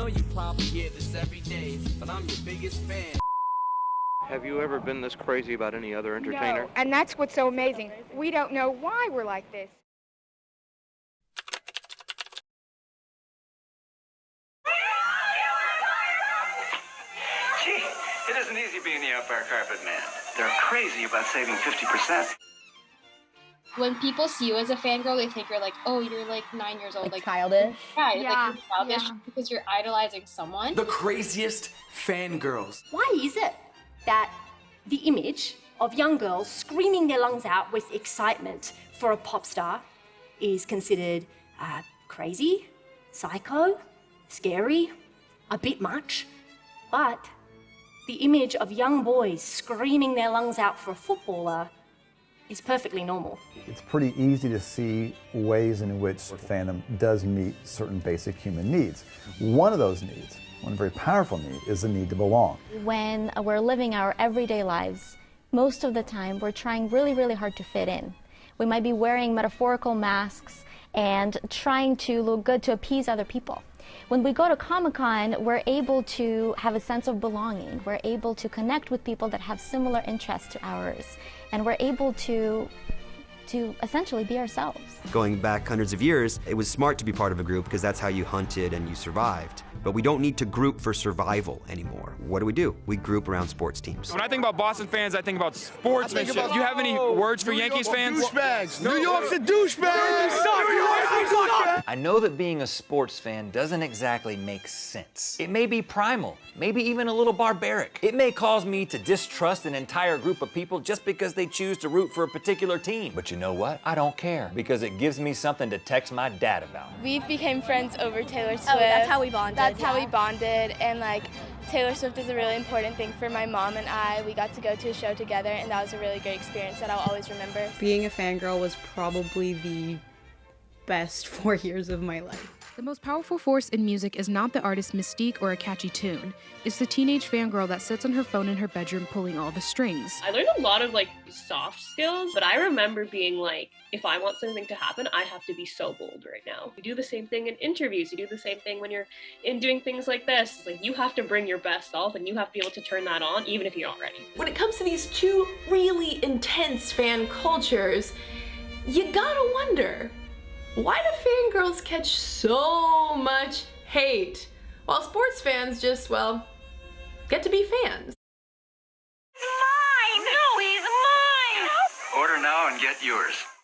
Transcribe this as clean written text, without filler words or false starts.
know you probably hear this every day, but I'm your biggest fan. Have you ever been this crazy about any other entertainer? No, and that's what's so amazing. We don't know why we're like this. Gee, it isn't easy being the Empire Carpet Man. They're crazy about saving 50%. When people see you as a fangirl, they think you're like, oh, you're like 9 years old. Like childish. Yeah, like you're childish because you're idolizing someone. The craziest fangirls. Why is it that the image of young girls screaming their lungs out with excitement for a pop star is considered crazy, psycho, scary, a bit much? But the image of young boys screaming their lungs out for a footballer is perfectly normal. It's pretty easy to see ways in which fandom does meet certain basic human needs. One of those needs, one very powerful need, is the need to belong. When we're living our everyday lives, most of the time we're trying really, really hard to fit in. We might be wearing metaphorical masks and trying to look good to appease other people. When we go to Comic-Con, we're able to have a sense of belonging. We're able to connect with people that have similar interests to ours. And we're able to essentially be ourselves. Going back hundreds of years, it was smart to be part of a group because that's how you hunted and you survived. But we don't need to group for survival anymore. What do? We group around sports teams. When I think about Boston fans, I think about sportsmanship. Do you have any words for Yankees fans? Douchebags. New York's a douchebag. I know that being a sports fan doesn't exactly make sense. It may be primal, maybe even a little barbaric. It may cause me to distrust an entire group of people just because they choose to root for a particular team. But you know what? I don't care because it gives me something to text my dad about. We became friends over Taylor Swift. Oh, that's how we bonded. That's how we bonded, and like Taylor Swift is a really important thing for my mom and I. We got to go to a show together, and that was a really great experience that I'll always remember. Being a fangirl was probably the best 4 years of my life. The most powerful force in music is not the artist's mystique or a catchy tune. It's the teenage fangirl that sits on her phone in her bedroom pulling all the strings. I learned a lot of like soft skills, but I remember being like, if I want something to happen, I have to be so bold right now. You do the same thing in interviews. You do the same thing when you're in doing things like this. Like you have to bring your best self and you have to be able to turn that on even if you're not ready. When it comes to these two really intense fan cultures, you gotta wonder, why do fangirls catch so much hate, while sports fans just, well, get to be fans? Mine! No, he's mine! Order now and get yours.